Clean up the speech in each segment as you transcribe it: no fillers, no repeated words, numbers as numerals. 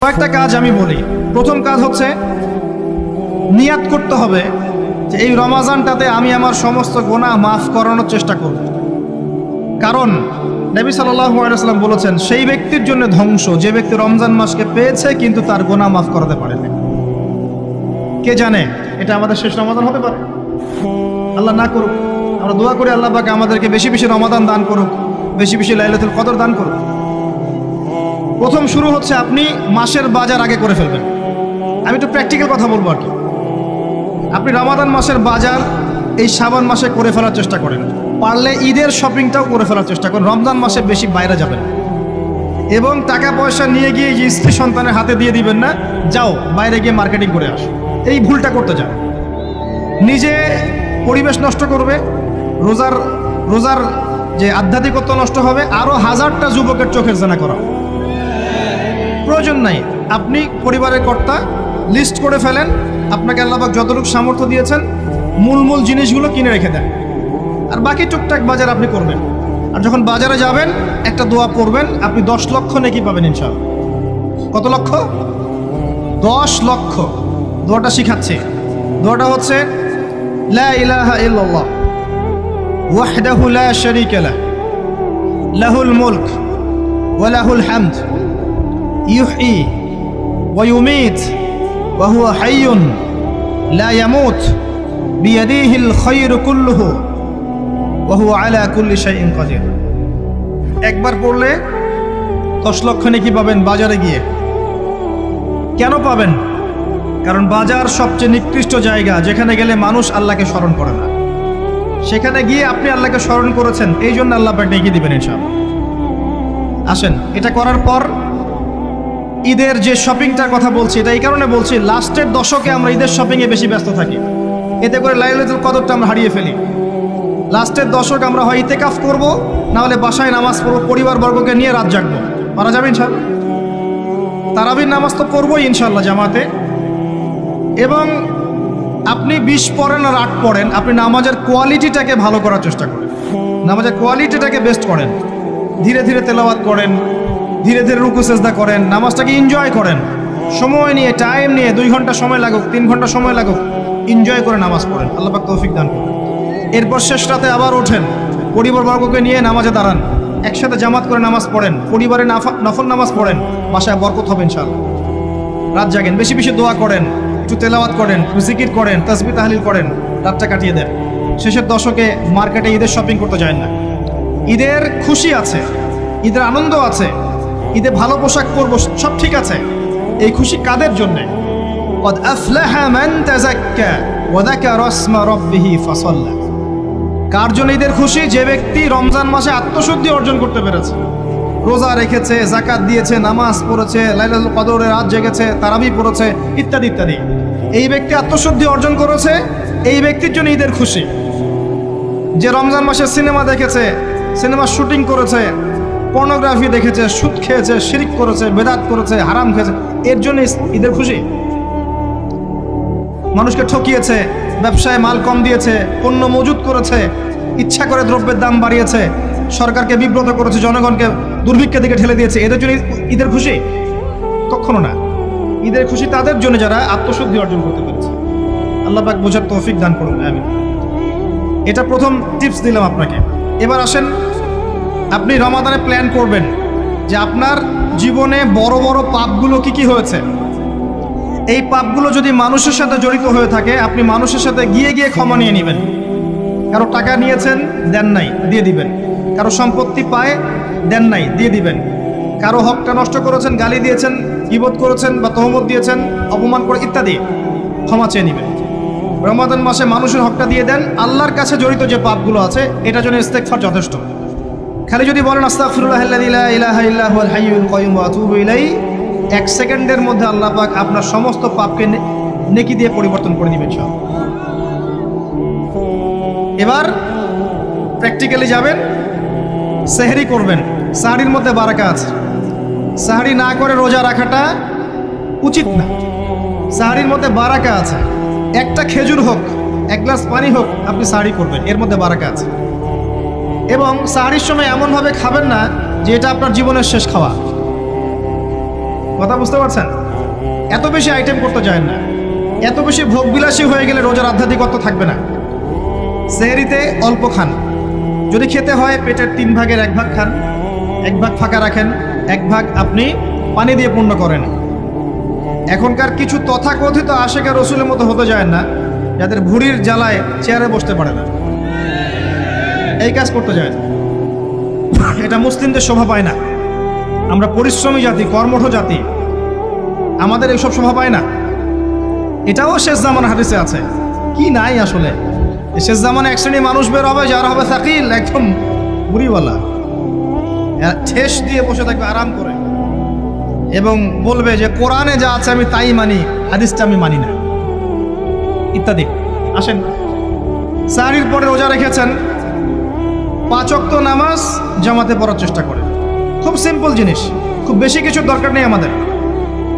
কয়েকটা কাজ আমি বলি। প্রথম কাজ হচ্ছে নিয়াত করতে হবে যে এই রমাজানটাতে আমি আমার সমস্ত গুনাহ মাফ করানোর চেষ্টা করব। কারণ নবী সাল্লাল্লাহু আলাইহি ওয়াসাল্লাম বলেছেন, সেই ব্যক্তির জন্য ধ্বংস যে ব্যক্তি রমজান মাসকে পেয়েছে কিন্তু তার গুনাহ মাফ করাতে পারেনি। কে জানে এটা আমাদের শেষ রমাদান হতে পারে। আল্লাহ না করুক, আমরা দোয়া করি আল্লাহ পাক আমাদেরকে বেশি বেশি রমাদান দান করুক, বেশি বেশি লাইলাতুল কদর দান করুক। প্রথম শুরু হচ্ছে আপনি মাসের বাজার আগে করে ফেলবেন। আমি একটু প্র্যাকটিক্যাল কথা বলবো আর কি। আপনি রমাদান মাসের বাজার এই শাবান মাসে করে ফেলার চেষ্টা করেন, পারলে ঈদের শপিংটাও করে ফেলার চেষ্টা করেন। রমজান মাসে বেশি বাইরে যাবেন এবং টাকা পয়সা নিয়ে গিয়ে যে স্ত্রী সন্তানের হাতে দিয়ে দিবেন না, যাও বাইরে গিয়ে মার্কেটিং করে আসো, এই ভুলটা করতে যান। নিজে পরিবেশ নষ্ট করবে, রোজার যে আধ্যাত্মিকত্ব নষ্ট হবে, আরও হাজারটা যুবকের চোখের জানা করা প্রয়োজন নাই। আপনি পরিবারের কর্তা, লিস্ট করে ফেলেন, আপনাকে আল্লাহ পাক যতটুকু সামর্থ্য দিয়েছেন মূল জিনিসগুলো কিনে রেখে দেন, আর বাকি টুকটাক বাজার আপনি করবেন। আর যখন বাজারে যাবেন একটা দোয়া পড়বেন, আপনি 10 লক্ষ নেকি পাবেন ইনশাআল্লাহ। কত লক্ষ? 10 লক্ষ। দোয়াটা শিখাচ্ছি। দোয়াটা হচ্ছে লা ইলাহা ইল্লাল্লাহ ওয়াহদাহু লা শারীকা লাহ লাহুল মুলক ওয়া লাহুল হামদ ইউহয়ী ওয়া ইউমীত ওয়া হুয়া হাইয়ুন লা ইয়ামুত বিয়াদিহিল খায়রু কুল্লুহু ওয়া হুয়া আলা কুল্লি শাইইন কাদির। একবার পড়লে 10 লক্ষ নেকি পাবেন বাজারে গিয়ে। কেন পাবেন? কারণ বাজার সবচেয়ে নিকৃষ্ট জায়গা, যেখানে গেলে মানুষ আল্লাহকে স্মরণ করে না। সেখানে গিয়ে আপনি আল্লাহকে স্মরণ করেছেন, এই জন্য আল্লাহ পাক ডেকে দিবেন ইনশাআল্লাহ। আসেন, এটা করার পর ঈদের যে শপিংটার কথা বলছি, এটা এই কারণে বলছি, লাস্টের দশকে আমরা ঈদের শপিংয়ে বেশি ব্যস্ত থাকি, এতে করে লাইলাতুল কদরটা আমরা হারিয়ে ফেলি। লাস্টের দশক আমরা হয় ইতেকাফ করব, না হলে বাসায় নামাজ পড়বো, পরিবারবর্গকে নিয়ে রাত জাগবো। পারা যাবে ইনশাআল্লাহ? তারাবির নামাজ তো পড়বোই ইনশাআল্লাহ জামাতে। এবং আপনি 20 পড়েন আর 8 পড়েন, আপনি নামাজের কোয়ালিটিটাকে ভালো করার চেষ্টা করেন, নামাজের কোয়ালিটিটাকে বেস্ট করেন। ধীরে ধীরে তেলাওয়াত করেন, ধীরে ধীরে রুকু সেজদা করেন, নামাজটাকে এনজয় করেন। সময় নিয়ে, টাইম নিয়ে, 2 ঘন্টা সময় লাগুক, 3 ঘন্টা সময় লাগুক, এনজয় করে নামাজ পড়েন। আল্লাহ পাক তৌফিক দান করুন। এরপর শেষ রাতে আবার ওঠেন, পরিবারবর্গকে নিয়ে নামাজে দাঁড়ান, একসাথে জামাত করে নামাজ পড়েন, পরিবারে নফল নামাজ পড়েন, বাসায় বরকত হবে ইনশাআল্লাহ। রাত জাগেন, বেশি বেশি দোয়া করেন, একটু তেলাওয়াত করেন, একটু জিকির করেন, তাসবিহ তাহলিল করেন, রাতটা কাটিয়ে দেন। শেষের দশকে মার্কেটে ঈদের শপিং করতে যায় না। ঈদের খুশি আছে, ঈদের আনন্দ আছে, ঈদে ভালো পোশাক পরবো, সব ঠিক আছে। এই খুশি কাদের জন্যে? ক্বাদ আফলাহা মান তাযাক্কা ওয়া যাকারা ইসমা রাব্বিহি ফাসাল্লা। কার জন্য ঈদের খুশি? যে ব্যক্তি রমজান মাসে আত্মশুদ্ধি অর্জন করতে পেরেছে, রোজা রেখেছে, যাকাত দিয়েছে, নামাজ পড়েছে, লাইলাতুল কদরে রাত জেগেছে, তারাবি পড়েছে, ইত্যাদি ইত্যাদি। এই ব্যক্তি আত্মশুদ্ধি অর্জন করেছে, এই ব্যক্তির জন্য ঈদের খুশি। যে রমজান মাসে সিনেমা দেখেছে, সিনেমার শুটিং করেছে, পর্নোগ্রাফি দেখেছে, সুদ খেয়েছে, শিরিক করেছে, বেদাত করেছে, হারাম খেয়েছে, এর জন্য ঈদের খুশি। মানুষকে ঠকিয়েছে, ব্যবসায় মাল কম দিয়েছে, পণ্য মজুত করেছে, ইচ্ছা করে দ্রব্যের দাম বাড়িয়েছে, সরকারকে বিব্রত করেছে, জনগণকে দুর্ভিক্ষের দিকে ঠেলে দিয়েছে, এদের জন্য ঈদের খুশি? কখনো না। ঈদের খুশি তাদের জন্য যারা আত্মশুদ্ধি অর্জন করতে পেরেছে। আল্লাহ পাক বোঝার তৌফিক দান করুন, আমিন। এটা প্রথম টিপস দিলাম আপনাকে। এবার আসেন, আপনি রমাদানে প্ল্যান করবেন যে আপনার জীবনে বড় বড় পাপগুলো কি কি হয়েছে। এই পাপগুলো যদি মানুষের সাথে জড়িত হয়ে থাকে, আপনি মানুষের সাথে গিয়ে গিয়ে ক্ষমা নিয়ে নেবেন। কারো টাকা নিয়েছেন, দেন নাই, দিয়ে দিবেন। কারো সম্পত্তি পায়, দেন নাই, দিয়ে দিবেন। কারো হকটা নষ্ট করেছেন, গালি দিয়েছেন, গীবত করেছেন বা তহমত দিয়েছেন, অপমান করে ইত্যাদি, ক্ষমা চেয়ে নেবেন। রমাদান মাসে মানুষের হকটা দিয়ে দেন। আল্লাহর কাছে জড়িত যে পাপগুলো আছে, এটার জন্য ইস্তেগফার যথেষ্ট। খালি যদি বলেন আস্তাগফিরুল্লাহাল্লাযী লা ইলাহা ইল্লা হুয়াল হাইয়ুল কাইয়্যুম ওয়া আতুবু ইলাইহি, 1 সেকেন্ডের মধ্যে আল্লাহ পাক আপনার সমস্ত পাপকে নেকি দিয়ে পরিবর্তন করে দিবেন সব। এবার প্র্যাকটিক্যালি যাবেন, সেহরি করবেন। সাহরির মধ্যে বারাকা আছে। সাহরি না করে রোজা রাখাটা উচিত না। সাহরির মধ্যে বারাকা আছে। একটা খেজুর হোক, 1 গ্লাস পানি হোক, আপনি সাহরি করবেন, এর মধ্যে বারাকা আছে। এবং সাহরির সময় এমনভাবে খাবেন না যে এটা আপনার জীবনের শেষ খাওয়া। কথা বুঝতে পারছেন? এত বেশি আইটেম করতে যায় না, এত বেশি ভোগবিলাসী হয়ে গেলে রোজার আধ্যাত্মিকত্ব থাকবে না। সেহরিতে অল্প খান, যদি খেতে হয় পেটের 3 ভাগের 1 ভাগ খান, 1 ভাগ ফাঁকা রাখেন, 1 ভাগ আপনি পানি দিয়ে পূর্ণ করেন। এখনকার কিছু তথাকথিত আশেখা রসুলের মতো হতে যায় না, যাদের ভুঁড়ির জ্বালায় চেয়ারে বসতে পারে না, এই কাজ করতে যায় না। এটা মুসলিমদের শোভা পায় না। আমরা পরিশ্রমী জাতি, কর্মঠ জাতি, আমাদের এইসব শোভা পায় না। এটাও শেষ জামানা হাদিসে আছে। কি নাই আসলে, শেষ জামানে এক শ্রেণী মানুষ বের হবে যারা হবে সাকিল, একদম বুড়িওয়ালা, ঠেস দিয়ে বসে থাকবে আরাম করে, এবং বলবে যে কোরআনে যা আছে আমি তাই মানি, হাদিসটা আমি মানি না, ইত্যাদি। আসেন, সাহরির পরে রোজা রেখেছেন, 5 ওয়াক্ত নামাজ জামাতে পড়ার চেষ্টা করেন। খুব সিম্পল জিনিস, খুব বেশি কিছুর দরকার নেই আমাদের।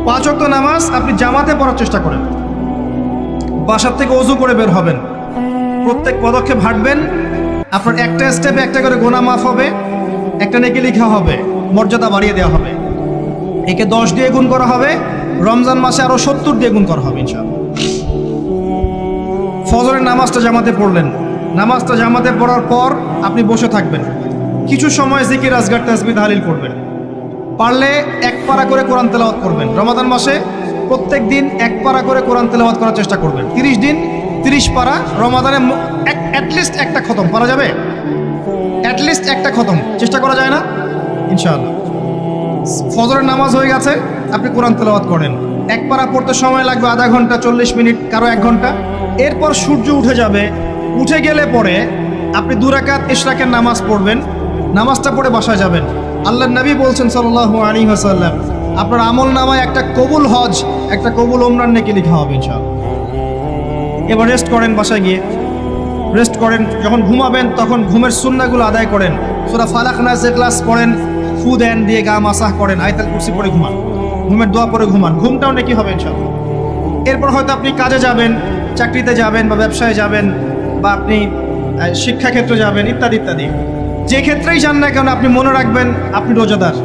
5 ওয়াক্ত নামাজ আপনি জামাতে পড়ার চেষ্টা করেন। বাসার থেকে ওযু করে বের হবেন, প্রত্যেক পদক্ষেপ হাঁটবেন, আপনার একটা স্টেপে একটা করে গুনাহ মাফ হবে, একটা নেকি লেখা হবে, মর্যাদা বাড়িয়ে দেওয়া হবে। একে 10 দিয়ে গুণ করা হবে, রমজান মাসে আরো 70 দিয়ে গুণ করা হবে ইনশাআল্লাহ। ফজরের নামাজটা জামাতে পড়লেন, নামাজটা জামাতে পড়ার পর আপনি বসে থাকবেন, কিছু সময় জিকির আজগার তাসবিহ তাহলিল করবেন। পারলে 1 পারা করে কোরআন তেলাওয়াত করবেন। রমাদান মাসে প্রত্যেক দিন 1 পারা করে কোরআন তেলাওয়াত করার চেষ্টা করবেন। 30 দিন 30 পারা, রমাদানে অ্যাটলিস্ট একটা খতম পারা যাবে, অ্যাটলিস্ট একটা খতম চেষ্টা করা যায় না ইনশাআল্লাহ। ফজরের নামাজ হয়ে গেছে, আপনি কোরআন তেলাওয়াত করেন। 1 পারা পড়তে সময় লাগবে আধা ঘন্টা, 40 মিনিট, কারো 1 ঘন্টা। এরপর সূর্য উঠে যাবে, উঠে গেলে পরে আপনি 2 রাকাত ইশরাকের নামাজ পড়বেন, নামাজটা পড়ে বাসায় যাবেন। আল্লাহর নবী বলছেন সাল্লাল্লাহু আলাইহি ওয়াসাল্লাম, আপনার আমল নামায় একটা কবুল হজ, একটা কবুল ওমরার নেকি লেখা হবে ইনশাআল্লাহ। এবার রেস্ট করেন, বাসায় গিয়ে রেস্ট করেন। যখন ঘুমাবেন তখন ঘুমের সুন্নাহগুলো আদায় করেন। সূরা ফালাক নাস ইখলাস পড়েন, ফু দেন, দিয়ে গা মাসাহ করেন, আয়াতুল কুরসি পড়ে ঘুমান, ঘুমের দোয়া পড়ে ঘুমান, ঘুমটাও নেকি হবে ইনশাআল্লাহ। এরপর হয়তো আপনি কাজে যাবেন, চাকরিতে যাবেন, বা ব্যবসায় যাবেন, বা আপনি শিক্ষাক্ষেত্রে যাবেন, ইত্যাদি ইত্যাদি। যে ক্ষেত্রেই যান না কেন আপনি মনে রাখবেন আপনি রোজাদার।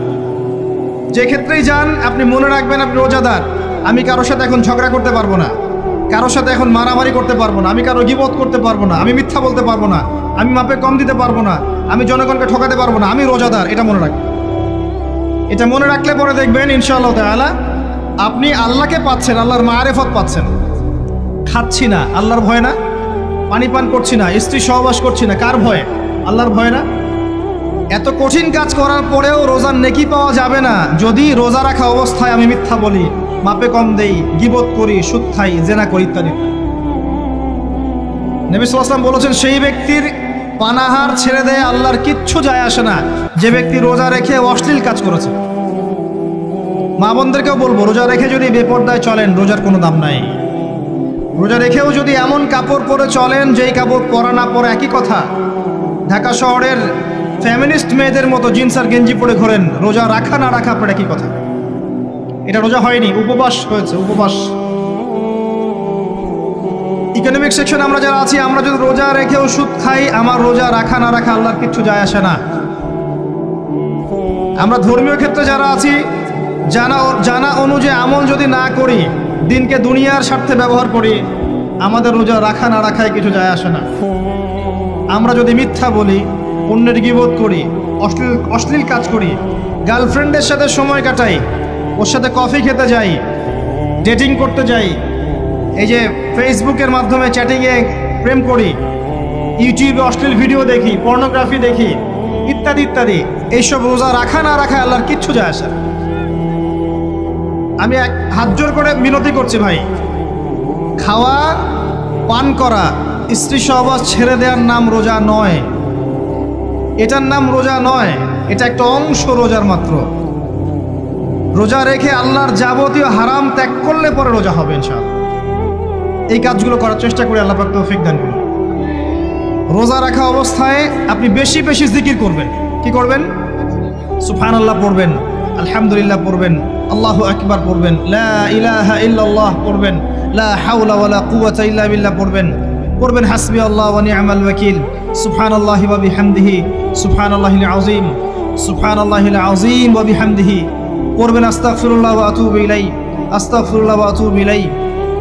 যে ক্ষেত্রেই যান আপনি মনে রাখবেন আপনি রোজাদার। আমি কারোর সাথে এখন ঝগড়া করতে পারবো না, কারোর সাথে এখন মারামারি করতে পারবো না, আমি কারো গীবত করতে পারবো না, আমি মিথ্যা বলতে পারবো না, আমি মাপে কম দিতে পারবো না, আমি জনগণকে ঠকাতে পারবো না, আমি রোজাদার। এটা মনে রাখবেন। এটা মনে রাখলে পরে দেখবেন ইনশাআল্লাহ তাআলা আপনি আল্লাহকে পাচ্ছেন, আল্লাহর মারিফত পাচ্ছেন। খাচ্ছি না, আল্লাহর ভয় না। পানি পান করছি না, স্ত্রী সহবাস করছি না, কার ভয়ে? আল্লাহর ভয় না। এত কঠিন কাজ করার পরেও রোজার নেকি পাওয়া যাবে না যদি রোজা রাখা অবস্থায় আমি মিথ্যা বলি, মাপে কম দেই, গীবত করি, সুদ খাই, জেনা করি, ইত্যাদি। নবী সাল্লাল্লাহু আলাইহি ওয়াসাল্লাম বলেছেন, সেই ব্যক্তির পানাহার ছেড়ে দেয় আল্লাহর কিচ্ছু যায় আসে না, যে ব্যক্তি রোজা রেখে অশ্লীল কাজ করেছে। মা বোনদেরকেও বলবো, রোজা রেখে যদি বেপরদায় চলেন রোজার কোনো দাম নাই। রোজা রেখেও যদি এমন কাপড় পরে চলেন যেই কাপড় পরা না পরে একই কথা, ঢাকা শহরের ফ্যামিনিস্ট মেয়েদের মতো জিন্স আর গেঞ্জি পরে ঘোরেন, রোজা রাখা না রাখা পরে একই কথা। এটা রোজা হয়নি, উপবাস হয়েছে, উপবাস। ইকোনমিক সেকশন আমরা যারা আছি, আমরা যদি রোজা রেখেও সুদ খাই, আমার রোজা রাখা না রাখা আল্লাহর কিচ্ছু যায় আসে না। আমরা ধর্মীয় ক্ষেত্রে যারা আছি, জানা অনুযায়ী আমল যদি না করি, দিনকে দুনিয়ার স্বার্থে ব্যবহার করি, আমাদের রোজা রাখা না রাখায় কিছু যায় আসে না। আমরা যদি মিথ্যা বলি, অন্যের গীবত করি, অশ্লীল কাজ করি, গার্লফ্রেন্ডের সাথে সময় কাটাই, ওর সাথে কফি খেতে যাই, ডেটিং করতে যাই, এই যে ফেসবুকের মাধ্যমে চ্যাটিংয়ে প্রেম করি, ইউটিউবে অশ্লীল ভিডিও দেখি, পর্নোগ্রাফি দেখি, ইত্যাদি ইত্যাদি, এইসব রোজা রাখা না রাখা আল্লাহর কিচ্ছু যায় আসে না। আমি হাত জোর করে মিনতি করছি ভাই, খাওয়া পান করা, স্ত্রী সহবাস ছেড়ে দেওয়ার নাম রোজা নয়, এটার নাম রোজা নয়, এটা একটা অংশ রোজার মাত্র। রোজা রেখে আল্লাহর যাবতীয় হারাম ত্যাগ করলে পরে রোজা হবে ইনশাআল্লাহ। এই কাজগুলো করার চেষ্টা করি, আল্লাহ পাক তৌফিক দান করুন। রোজা রাখা অবস্থায় আপনি বেশি বেশি জিকির করবেন। কি করবেন? সুবহানাল্লাহ পড়বেন, আলহামদুলিল্লাহ পড়বেন, আল্লাহু আকবার পড়বেন, লা ইলাহা ইল্লাল্লাহ পড়বেন, লা হাওলা ওয়ালা কুওয়াতা ইল্লা বিল্লাহ পড়বেন হাসবি আল্লাহ ওয়া নি'মাল ওয়াকিল, সুবহানাল্লাহি ওয়া বিহামদিহি, সুবহানাল্লাহিল আযীম, সুবহানাল্লাহিল আযীম ওয়া বিহামদিহি পড়বেন আস্তাগফিরুল্লাহ ওয়া আতুবু ইলাইহি, আস্তাগফিরুল্লাহ ওয়া আতুবু ইলাইহি,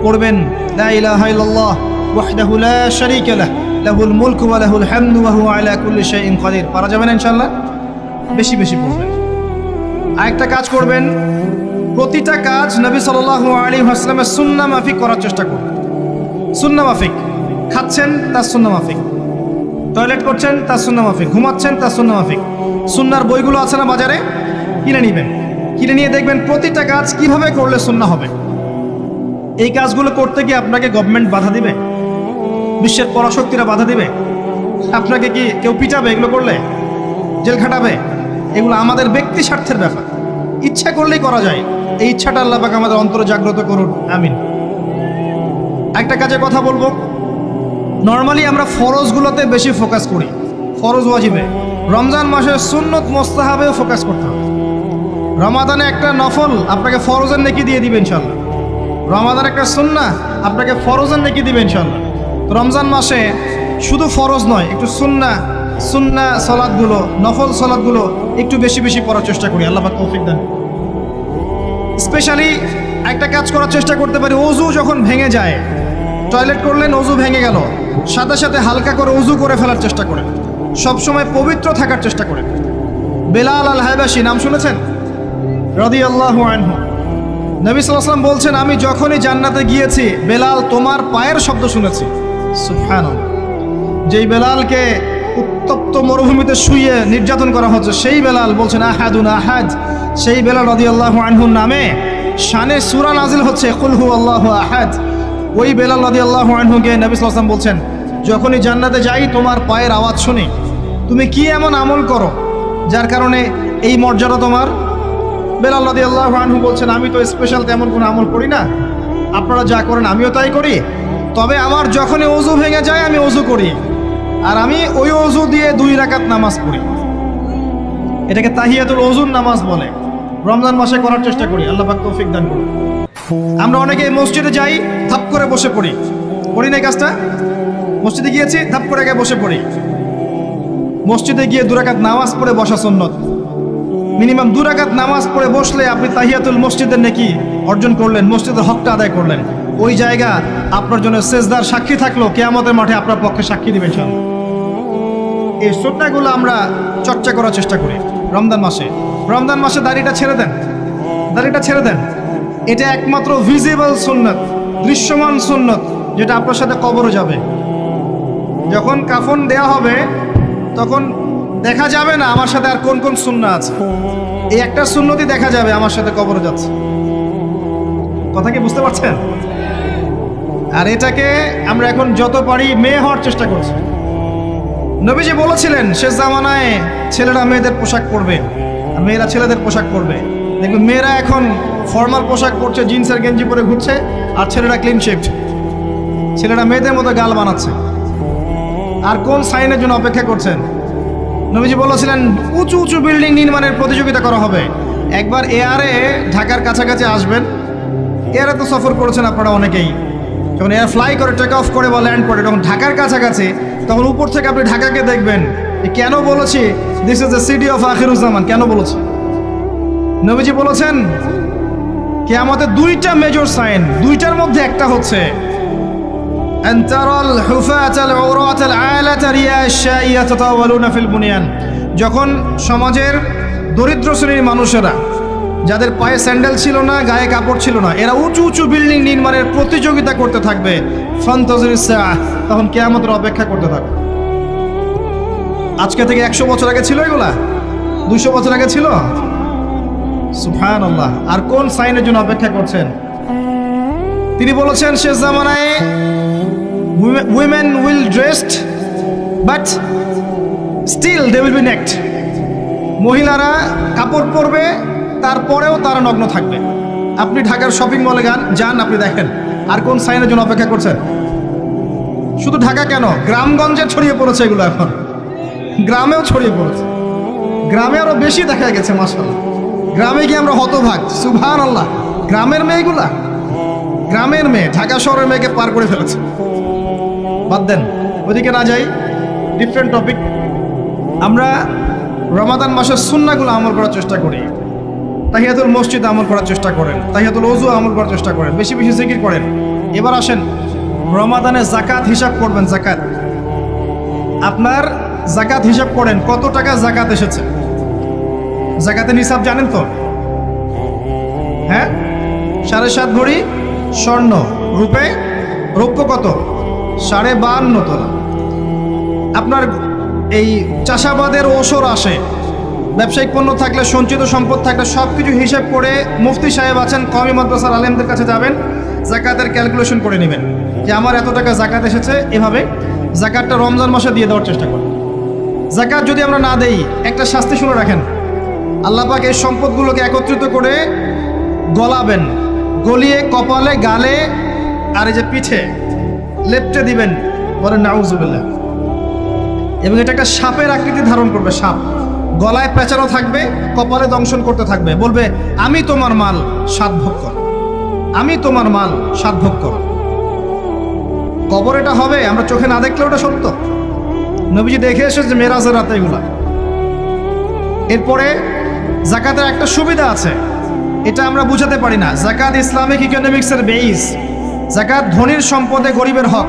পড়বেন লা ইলাহা ইল্লাল্লাহ ওয়াহদাহু লা শারীকা লাহু লাহুল মুলকু ওয়া লাহুল হামদু ওয়া হুয়া আলা কুল্লি শাইইন কাদির। পারা যাবে না ইনশাআল্লাহ? বেশি বেশি পড়বেন। আরেকটা কাজ করবেন, প্রতিটা কাজ নবী সাল্লাল্লাহু আলাইহি ওয়াসাল্লামের সুন্নাহ মাফিক করার চেষ্টা করবেন। সুন্নাহ মাফিক, খাচ্ছেন তার সুন্নাহ মাফিক, টয়লেট করছেন তার সুন্নাহ মাফিক, ঘুমাচ্ছেন তার সুন্নাহ মাফিক। সুন্নাহর বইগুলো আছে না বাজারে, কিনে নেবেন, কিনে নিয়ে দেখবেন প্রতিটা কাজ কিভাবে করলে সুন্নাহ হবে। এই কাজগুলো করতে গিয়ে আপনাকে গভর্নমেন্ট বাধা দিবে, বিশ্বের পরাশক্তিরা বাধা দিবে, আপনাকে কি কেউ পিটাবে এগুলো করলে, জেল খাটাবে? এগুলো আমাদের ব্যক্তি স্বার্থের ব্যাপার, ইচ্ছা করলেই করা যায়। এই ইচ্ছাটা আল্লাহ পাক আমাদের অন্তরে জাগ্রত করুন, আমিন। একটা কাজের কথা বলবো, নর্মালি আমরা ফরজগুলোতে বেশি ফোকাস করি, ফরজ ওয়াজিবে। রমজান মাসের সুন্নত মোস্তাহাবেও ফোকাস করতে হবে। রমাদানে একটা নফল আপনাকে ফরজের নেকি দিয়ে দিবে ইনশাল্লাহ, রমাদান একটা সুন্নাহ আপনাকে ফরজের নেকি দিবে ইনশাল্লাহ। তো রমজান মাসে শুধু ফরজ নয়, একটু সুন্নাহ সালাতগুলো, নফল সালাতগুলো একটু বেশি বেশি পড়ার চেষ্টা করি, আল্লাহ পাক তৌফিক দেন। স্পেশালি একটা কাজ করার চেষ্টা করতে পারি, ওযু যখন ভেঙে যায়, টয়লেট করলেন ওযু ভেঙে গেল, সাথে সাথে হালকা করে ওযু করে ফেলার চেষ্টা করেন, সবসময় পবিত্র থাকার চেষ্টা করেন। বেলাল আল হাবাশী নাম শুনেছেন? রাদিয়াল্লাহু আনহু। নবী সাল্লাল্লাহু আলাইহি ওয়াসাল্লাম বলছেন, আমি যখনই জান্নাতে গিয়েছি বেলাল তোমার পায়ের শব্দ শুনেছি। সুবহানাল্লাহ। যেই বেলালকে উত্তপ্ত মরুভূমিতে শুইয়ে নির্যাতন করা হচ্ছে, সেই বেলাল বলছেন আহাদুন আহাদ। সেই বেলাল রাদিয়াল্লাহু আনহুর নামে শানে সূরা নাজিল হচ্ছে, কুল হুয়াল্লাহু আহাদ। ওই বেলাল রাদিয়াল্লাহু আনহুকে নবী সাল্লাল্লাহু আলাইহি ওয়াসাল্লাম বলছেন, যখনই জান্নাতে যাই তোমার পায়ের আওয়াজ শুনি, তুমি কি এমন আমল করো যার কারণে এই মর্যাদা তোমার? বেলাল রাদিয়াল্লাহু আনহু বলছেন, আমি তো স্পেশাল তেমন কোনো আমল করি না, আপনারা যা করেন আমিও তাই করি, তবে আমার যখনই ওযু ভেঙে যায় আমি ওযু করি, আর আমি ওই ওযু দিয়ে 2 রাকাত নামাজ পড়ি। এটাকে তাহিয়াতুল ওযুর নামাজ বলে। রমজান মাসে করার চেষ্টা করি, আল্লাহ পাক তৌফিক দান করুন। আমরা অনেকে মসজিদে যাই, ধাপ করে বসে পড়ি, করি না এই কাজটা? মসজিদে গিয়েছি, ধাপ করে আগে বসে পড়ি। মসজিদে গিয়ে 2 রাকাত নামাজ পড়ে বসা সুন্নত। মিনিমাম 2 রাকাত নামাজ পড়ে বসলে আপনি তাহিয়াতুল মসজিদের নেকি অর্জন করলেন, মসজিদের হকটা আদায় করলেন। ওই জায়গা আপনার জন্য সেজদার সাক্ষী থাকলো, কিয়ামতের মাঠে আপনার পক্ষে সাক্ষী দিবেন ইনশাআল্লাহ। এই সুন্নাহগুলো আমরা চর্চা করার চেষ্টা করি রমজান মাসে। রমজান মাসে দাড়িটা ছেড়ে দেন, দাড়িটা ছেড়ে দেন। এটা একমাত্র ভিজিবল সুন্নাত, দৃশ্যমান সুন্নাত, যেটা আপনার সাথে কবরে যাবে। যখন কাফন দেয়া হবে তখন দেখা যাবে না আমার সাথে আর কোন কোন সুন্নাহ আছে, এই একটা সুন্নতই দেখা যাবে আমার সাথে কবরে যাচ্ছে। কথা কি বুঝতে পারছেন? আর এটাকে আমরা এখন যত পারি মেয়ে হওয়ার চেষ্টা করছি। নবীজি বলেছিলেন শেষ জামানায় ছেলেরা মেয়েদের পোশাক পরবে আর মেয়েরা ছেলেদের পোশাক পরবে। দেখবেন মেয়েরা এখন ফর্মাল পোশাক পরছে, জিন্সের গেঞ্জি পরে ঘুরছে, আর ছেলেরা ক্লিন শেভড। ছেলেরা মেয়েদের মতো গাল বানাচ্ছে। আর কোন সাইনের জন্য অপেক্ষা করছেন? নবীজি বলেছিলেন উঁচু উঁচু বিল্ডিং নির্মাণের প্রতিযোগিতা করা হবে। একবার এয়ারে ঢাকার কাছাকাছি আসবেন, এয়ারে তো সফর করেছেন আপনারা অনেকেই, যখন এয়ার ফ্লাই করে টেক অফ করে বা ল্যান্ড করে তখন ঢাকার কাছাকাছি, তখন উপর থেকে আপনি ঢাকাকে দেখবেন। কেন বলেছি this is the city of Akhiruzzaman? কেন বলেছি? নবীজি বলেছেন কিয়ামতের 2টা মেজর সাইন, 2টার মধ্যে একটা হচ্ছে আনতারাল হুফাতাল উরাতাল আলাতা রিয়াশা ইয়াতাতাওয়ালুনা ফিল বুনিয়ান। যখন সমাজের দরিদ্র শ্রেণীর মানুষেরা, যাদের পায়ে স্যান্ডেল ছিল না, গায়ে কাপড় ছিল না, এরা উঁচু উঁচু বিল্ডিং নির্মাণের প্রতিযোগিতা করতে থাকবে, ফান্তাজিরিস সাআহ, তখন কিয়ামতের অপেক্ষা করতে থাকবে। আজকে থেকে 100 বছর আগে ছিল এগুলা? 200 বছর আগে ছিল? সুবহানাল্লাহ। আর কোন সাইনের জন্য অপেক্ষা করছেন? তিনি বলেছেন শেষ জামানায় women will dressed but still they will be naked. মহিলারা কাপড় পরবে, তারপরেও তারা নগ্ন থাকবে। আপনি ঢাকার শপিং মলে যান, আপনি দেখেন। আর কোন সাইনের জন্য অপেক্ষা করছেন? শুধু ঢাকা কেন, গ্রামগঞ্জে ছড়িয়ে পড়েছে এগুলো, এখন গ্রামেও ছড়িয়ে পড়েছে। গ্রামে আরো বেশি দেখা গেছে মাশাআল্লাহ। গ্রামে গিয়ে আমরা হতভাগ, সুবহানাল্লাহ। গ্রামের মেয়েগুলা, গ্রামের মেয়ে ঢাকা শহরের মেয়েকে পার করে ফেলেছে। বাদ দেন, ওদিকে না যাই, ডিফারেন্ট টপিক। আমরা রমাদান মাসের সুন্নাহগুলো আমল করার চেষ্টা করি। তাহিয়াতুল মসজিদ আমল করার চেষ্টা করেন, তাহিয়াতুল ওযু আমল করার চেষ্টা করেন, বেশি বেশি জিকির করেন। এবার আসেন রমাদানে জাকাত হিসাব করবেন। জাকাত, আপনার জাকাত হিসাব করেন, কত টাকা জাকাত এসেছে। জাকাতের হিসাব জানেন তো? হ্যাঁ, 7.5 ভরি স্বর্ণ, রৌপ্য কত? 52.5 তোলা। আপনার এই চাষাবাদের ওসর আসে, ব্যবসায়িক পণ্য থাকলে, সঞ্চিত সম্পদ থাকলে সব কিছু হিসাব করে মুফতি সাহেব আছেন, কওমি মাদ্রাসার আলেমদের কাছে যাবেন, জাকাতের ক্যালকুলেশন করে নেবেন যে আমার এত টাকা জাকাত এসেছে। এভাবে জাকাতটা রমজান মাসে দিয়ে দেওয়ার চেষ্টা করুন। জাকাত যদি আমরা না দেই, একটা শাস্তি শুনে রাখেন, আল্লাহ পাক এই সম্পদগুলোকে একত্রিত করে গলাবেন, গলিয়ে কপালে, গালে আর এই যে পিঠে লেপটে দিবেন, বলেন নাউজুবিল্লাহ। এবং এটা একটা সাপের আকৃতি ধারণ করবে, সাপ গলায় পেঁচানো থাকবে, কপালে দংশন করতে থাকবে, বলবে আমি তোমার মাল 7 ভোগ কর, আমি তোমার মাল 7 ভোগ কর। কবর এটা হবে, আমরা চোখে না দেখলেও ওটা সত্য। নবীজি দেখে এসেছে মেরাজের রাতে এগুলা। এরপরে জাকাতের একটা সুবিধা আছে, এটা আমরা বুঝাতে পারি না। জাকাত ইসলামিক ইকোনমিক্সের বেইস। জাকাত ধনীর সম্পদে গরিবের হক।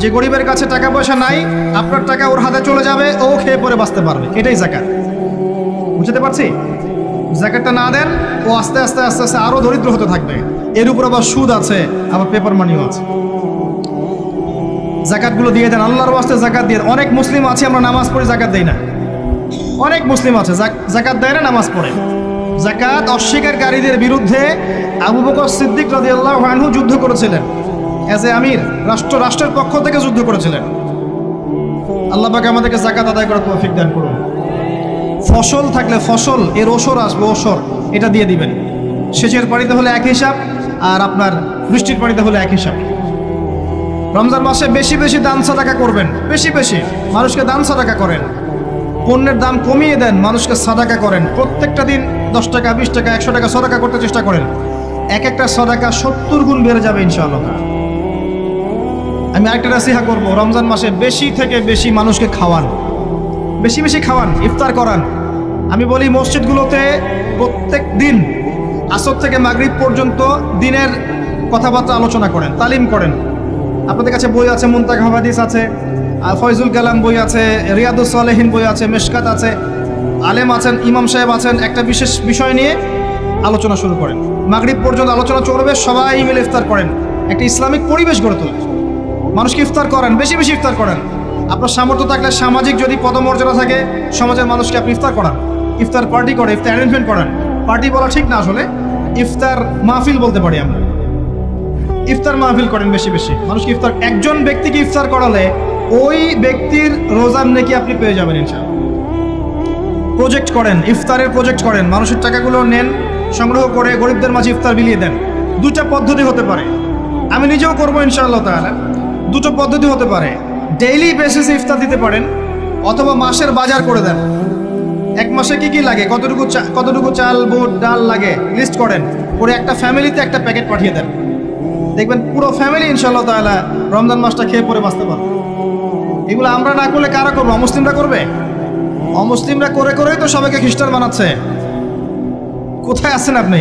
যে গরিবের কাছে টাকা পয়সা নাই, আপনার টাকা ওর হাতে চলে যাবে, ও খেয়ে পরে বাঁচতে পারবে, এটাই জাকাত। বুঝতে পারছি? জাকাতটা না দেন, ও আস্তে আস্তে আস্তে আস্তে আরো দরিদ্র হতে থাকবে। এর উপর আবার সুদ আছে, আবার পেপার মানিও আছে। জাকাতগুলো দিয়ে দেন, আল্লাহর ওয়াস্তে জাকাত দিয়ে। অনেক মুসলিম আছে আমরা নামাজ পড়ি, জাকাত দেই না। অনেক মুসলিম আছে জাকাত দেয় না, নামাজ পড়ে। জাকাত অস্বীকারীদের বিরুদ্ধে আবু বকর সিদ্দিক রাদিয়াল্লাহু আনহু যুদ্ধ করেছিলেন। এজ এ আমির, রাষ্ট্রের পক্ষ থেকে যুদ্ধ করেছিলেন। আল্লাহ পাক আমাদেরকে জাকাত আদায় করার তৌফিক দান করুন। ফসল থাকলে ফসল, এর ওসর আসবে, ওসর এটা দিয়ে দিবেন। সেচের পানিতে হলে এক হিসাব, আর আপনার বৃষ্টির পানিতে হলে এক হিসাব। রমজান মাসে বেশি বেশি দান সাদাকা করবেন, বেশি বেশি মানুষকে দান সাদাকা করেন। পণ্যের দাম কমিয়ে দেন, মানুষকে সাদাকা করেন। প্রত্যেকটা দিন 10 টাকা, 20 টাকা, 100 টাকা সাদাকা করতে চেষ্টা করেন। এক একটা সাদাকা 70 গুণ বেড়ে যাবে ইনশাআল্লাহ। আমি আরেকটা নাসিহা করব, রমজান মাসে বেশি থেকে বেশি মানুষকে খাওয়ান, বেশি বেশি খাওয়ান, ইফতার করান। আমি বলি মসজিদগুলোতে প্রত্যেক দিন আসর থেকে মাগরিব পর্যন্ত দিনের কথাবার্তা আলোচনা করেন, তালিম করেন। আপনাদের কাছে বই আছে, মুনতাকা হাদিস আছে, ফয়জুল কালাম বই আছে, রিয়াদুস সালেহিন বই আছে, মেশকাত আছে, আলেম আছেন, ইমাম সাহেব আছেন। একটা বিশেষ বিষয় নিয়ে আলোচনা শুরু করেন, মাগরিব পর্যন্ত আলোচনা চলবে, সবাই মিলে ইফতার করেন। একটা ইসলামিক পরিবেশ গড়ে তোলেন, মানুষকে ইফতার করেন, বেশি বেশি ইফতার করেন। আপনার সামর্থ্য থাকলে, সামাজিক যদি পদমর্যাদা থাকে, সমাজের মানুষকে আপনি ইফতার করান, ইফতার পার্টি করে, ইফতার অ্যারেঞ্জমেন্ট করেন। পার্টি বলা ঠিক না, আসলে ইফতার মাহফিল বলতে পারি আমরা। ইফতার মাহফিল করেন বেশি বেশি, মানুষকে ইফতার। একজন ব্যক্তিকে ইফতার করালে ওই ব্যক্তির রোজার নেকি আপনি পেয়ে যাবেন ইনশাআল্লাহ। প্রজেক্ট করেন, ইফতারের প্রজেক্ট করেন, মানুষের টাকাগুলো নেন, সংগ্রহ করে গরিবদের মাঝে ইফতার বিলিয়ে দেন। 2টা পদ্ধতি হতে পারে, আমি নিজেও করবো ইনশাআল্লাহ তাআলা। 2টো পদ্ধতি হতে পারে, ডেইলি বেসিসে ইফতার দিতে পারেন, অথবা মাসের বাজার করে দেন। এক মাসে কি কি লাগে, কতটুকু চাল, বুট, ডাল লাগে লিস্ট করেন, করে একটা ফ্যামিলিতে একটা প্যাকেট পাঠিয়ে দেন। দেখবেন পুরো ফ্যামিলি ইনশাআল্লাহ তাআলা রমজান মাসটা খেয়ে পরে বাঁচতে পারবে। এগুলো আমরা না করলে কারা করবো? অমুসলিমরা করবে। অমুসলিমরা করে করেই তো সবাইকে খ্রিস্টান বানাচ্ছে। কোথায় আছেন আপনি?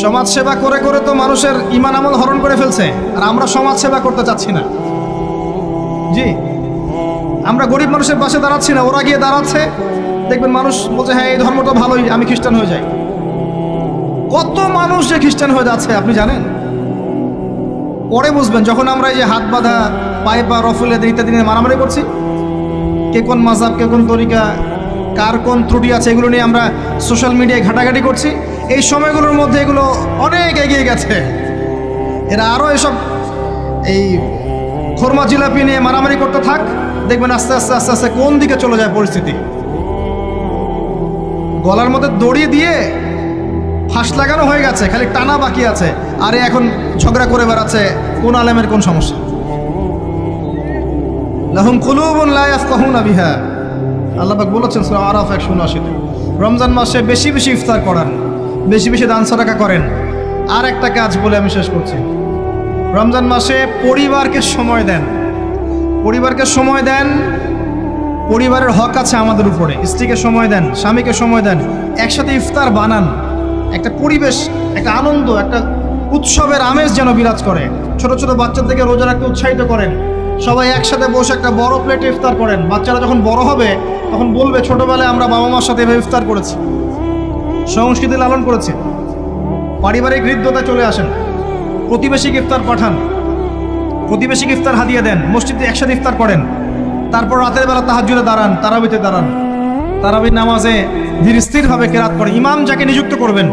সমাজ সেবা করে করে তো মানুষের ঈমান আমল হরণ করে ফেলছে, আর আমরা সমাজ সেবা করতে চাচ্ছি না। জি, আমরা গরিব মানুষের পাশে দাঁড়াচ্ছি না, ওরা গিয়ে দাঁড়াচ্ছে। দেখবেন মানুষ বলছে হ্যাঁ এই ধর্মটা ভালোই, আমি খ্রিস্টান হয়ে যাই। কত মানুষ যে খ্রিস্টান হয়ে যাচ্ছে আপনি জানেন? পরে বুঝবেন, যখন আমরা এই যে হাত বাঁধা, পায়ে পা রফুলে ইত্যাদি নিয়ে মারামারি করছি, কে কোন মাযহাব, কে কোন তরিকা, কার কোন ত্রুটি আছে, এগুলো নিয়ে আমরা সোশ্যাল মিডিয়ায় ঘাটাঘাটি করছি। এই সময়গুলোর মধ্যে এগুলো অনেক এগিয়ে গেছে। এরা আরও এসব এই খোরমা জিলাপি নিয়ে মারামারি করতে থাক, দেখবেন আস্তে আস্তে আস্তে আস্তে কোন দিকে চলে যায় পরিস্থিতি। গলার মধ্যে দড়ি দিয়ে ফাঁস লাগানো হয়ে গেছে, খালি টানা বাকি আছে। আরে এখন ঝগড়া করে বেড়াচ্ছে কোন আলেমের কোন সমস্যা। লাহুম কুলুবুন লা ইয়াফকাহুনা বিহা, আল্লাহ পাক বলেছেন সূরা আরাফ 179। রমজান মাসে বেশি বেশি ইফতার করান, বেশি বেশি দান সাদাকা করেন। আর একটা কাজ বলে আমি শেষ করছি, রমজান মাসে পরিবারকে সময় দেন, পরিবারকে সময় দেন। পরিবারের হক আছে আমাদের উপরে। স্ত্রীকে সময় দেন, স্বামীকে সময় দেন, একসাথে ইফতার বানান। একটা পরিবেশ, একটা আনন্দ, একটা উৎসবের আমেজ যেন বিরাজ করে। ছোট ছোট বাচ্চাদেরকে রোজা রাখতে উৎসাহিত করেন, সবাই একসাথে বসে একটা বড় প্লেটে ইফতার করেন। বাচ্চারা যখন বড় হবে তখন বলবে ছোটবেলায় আমরা বাবা মার সাথে এভাবে ইফতার করেছি, সংস্কৃতি লালন করেছি। পারিবারিক হৃদ্যতা চলে আসেন, প্রতিবেশীকে ইফতার পাঠান, প্রতিবেশীকে ইফতার হাদিয়ে দেন, মসজিদে একসাথে ইফতার করেন। তারপর রাতের বেলা তাহাজ্জুদে দাঁড়ান, তারাবিতে দাঁড়ান, তারাবির নামাজে ধীর স্থিরভাবে কেরাত করে। ইমাম যাকে নিযুক্ত করবেন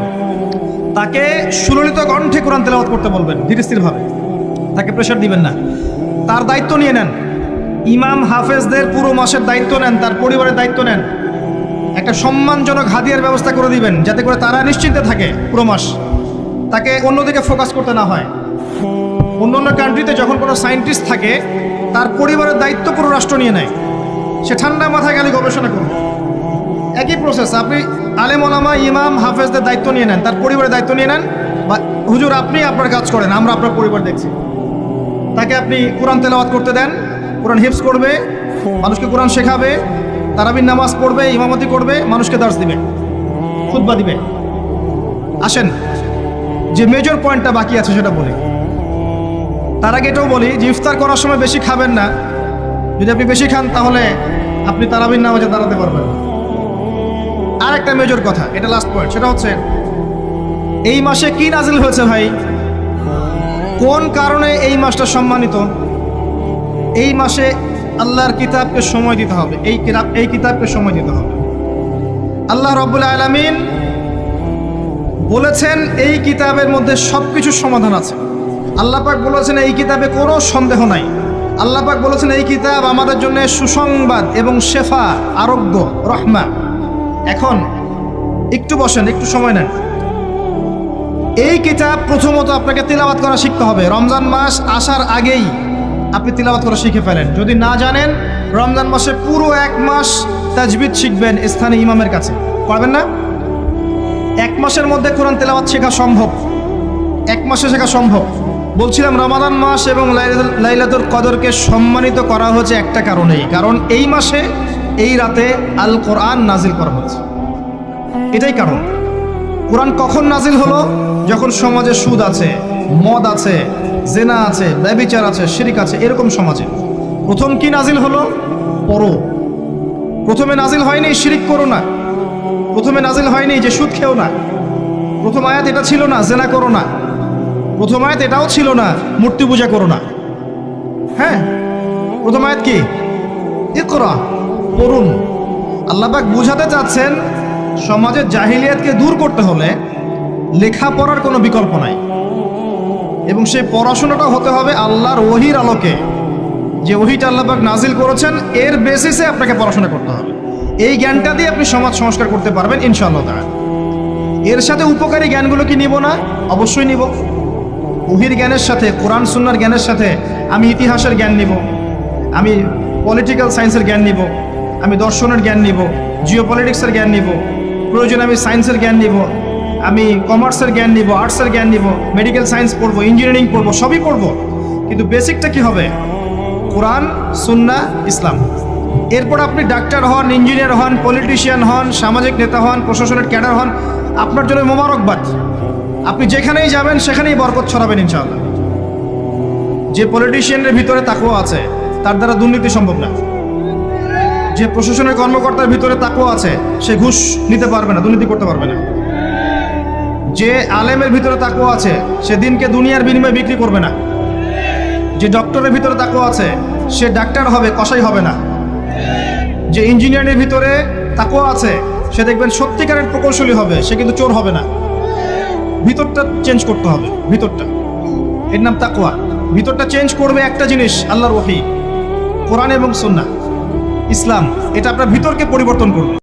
তাকে সুললিত কণ্ঠে কোরআন তেলাওয়াত করতে বলবেন, ধীর স্থিরভাবে, তাকে প্রেশার দিবেন না। তার দায়িত্ব নিয়ে নেন। ইমাম হাফেজদের পুরো মাসের দায়িত্ব নেন, তার পরিবারের দায়িত্ব নেন। একটা সম্মানজনক হাদিয়ার ব্যবস্থা করে দিবেন যাতে করে তারা নিশ্চিন্তে থাকে পুরো মাস, তাকে অন্যদিকে ফোকাস করতে না হয়। অন্য কান্ট্রিতে যখন কোনো সায়েন্টিস্ট থাকে তার পরিবারের দায়িত্ব পুরো রাষ্ট্র নিয়ে নেয়, সে ঠান্ডা মাথায় গেলে গবেষণা করবে। একই প্রসেস, আপনি আলেম ওলামা ইমাম হাফেজদের দায়িত্ব নিয়ে নেন, তার পরিবারের দায়িত্ব নিয়ে নেন। বা হুজুর আপনি আপনার কাজ করেন, আমরা আপনার পরিবার দেখছি। তাকে আপনি কোরআন তেলাওয়াত করতে দেন, কোরআন হিফজ করবে, মানুষকে কোরআন শেখাবে, তারাবির নামাজ পড়বে, ইমামতি করবে, মানুষকে দার্স দিবে, খুতবা দিবে। আসেন যে মেজর পয়েন্টটা বাকি আছে সেটা বলি। তার আগে এটাও বলি যে ইফতার করার সময় বেশি খাবেন না। যদি আপনি বেশি খান তাহলে আপনি তারাবির নামাজে দাঁড়াতে পারবেন। আর একটা মেজর কথা, এটা লাস্ট পয়েন্ট, সেটা হচ্ছে এই মাসে কি নাজিল হয়েছে ভাই, কোন কারণে এই মাসটা সম্মানিত। এই মাসে আল্লাহর কিতাবকে সময় দিতে হবে, এই কিতাবকে সময় দিতে হবে। আল্লাহ রাব্বুল আলামিন বলেছেন এই কিতাবের মধ্যে সব কিছুর সমাধান আছে। আল্লাহ পাক বলেছেন এই কিতাবে কোনো সন্দেহ নাই। আল্লাহ পাক বলেছেন এই কিতাব আমাদের জন্য সুসংবাদ এবং শেফা, আরোগ্য, রহমা। এখন একটু বসেন, একটু সময় নেন। এই কিতাব প্রথমত আপনাকে তিলাওয়াত করা শিখতে হবে। রমজান মাস আসার আগেই আপনি তিলাওয়াত করা শিখে ফেলেন। যদি না জানেন, রমজান মাসে পুরো 1 মাস তাজবিদ শিখবেন স্থানীয় ইমামের কাছে, পারবেন না? 1 মাসের মধ্যে কোরআন তেলাওয়াত শেখা সম্ভব, 1 মাসে শেখা সম্ভব। বলছিলাম রমাদান মাস এবং লাইলাতুল কদরকে সম্মানিত করা হয়েছে একটা কারণেই, কারণ এই মাসে এই রাতে আল কোরআন নাজিল করা হয়েছে, এটাই কারণ। কোরআন কখন নাজিল হলো? যখন সমাজে সুদ আছে, মদ আছে, জেনা আছে, ব্যভিচার আছে, শিরক আছে, এরকম সমাজে প্রথম কি নাজিল হলো? পড়ো। প্রথমে নাজিল হয়নি শিরক করো না, প্রথমে নাজিল হয়নি যে সুদ খেও না, প্রথম আয়াত এটা ছিল না জেনা করো না, প্রথম আয়াত এটাও ছিল না মূর্তি পূজা করো না। হ্যাঁ, প্রথম আয়াত কি? ইকরা, পড়ুন। আল্লাহ পাক বুঝাতে চাচ্ছেন সমাজের জাহিলিয়াতকে দূর করতে হলে লেখাপড়ার কোনো বিকল্প নাই, এবং সেই পড়াশোনাটা হতে হবে আল্লাহর ওহির আলোকে। যে ওহিটা আল্লাহ পাক নাজিল করেছেন এর বেসিসে আপনাকে পড়াশোনা করতে হবে। এই জ্ঞানটা দিয়ে আপনি সমাজ সংস্কার করতে পারবেন ইনশাআল্লাহ তাআলা। এর সাথে উপকারী জ্ঞানগুলো কি নিব না? অবশ্যই নিব। ওহির জ্ঞানের সাথে, কোরআন সুন্নাহর জ্ঞানের সাথে আমি ইতিহাসের জ্ঞান নিব, আমি পলিটিক্যাল সায়েন্সের জ্ঞান নিব, আমি দর্শনের জ্ঞান নিব, জিওপলিটিক্সের জ্ঞান নিব, প্রয়োজনে আমি সায়েন্সের জ্ঞান নিব, আমি কমার্সের জ্ঞান নিব, আর্টসের জ্ঞান নিব, মেডিকেল সায়েন্স পড়বো, ইঞ্জিনিয়ারিং পড়বো, সবই পড়বো। কিন্তু বেসিকটা কি হবে? কোরআন, সুন্নাহ, ইসলাম। এরপর আপনি ডাক্তার হন, ইঞ্জিনিয়ার হন, পলিটিশিয়ান হন, সামাজিক নেতা হন, প্রশাসনের ক্যাডার হন, আপনার জন্য মোবারকবাদ। আপনি যেখানেই যাবেন সেখানেই বরকত ছড়াবেন ইনশাআল্লাহ। যে পলিটিশিয়ানের ভিতরে তাকওয়া আছে তার দ্বারা দুর্নীতি সম্ভব না। যে প্রশাসনের কর্মকর্তার ভিতরে তাকওয়া আছে সে ঘুষ নিতে পারবে না, দুর্নীতি করতে পারবে না। যে আলেমের ভিতরে তাকওয়া আছে সে দিনকে দুনিয়ার বিনিময়ে বিক্রি করবে না। যে ডক্টরের ভিতরে তাকওয়া আছে সে ডাক্তার হবে, কসাই হবে না। যে ইঞ্জিনিয়ারের ভিতরে তাকওয়া আছে সে দেখবেন সত্যিকারের প্রকৌশলী হবে, সে কিন্তু চোর হবে না। ভিতরটা চেঞ্জ করতে হবে, ভিতরটা, এর নাম তাকওয়া। ভিতরটা চেঞ্জ করবে একটা জিনিস, আল্লাহর ওহী, কোরআন এবং সুন্নাহ, ইসলাম। এটা আপনার ভিতরকে পরিবর্তন করবে।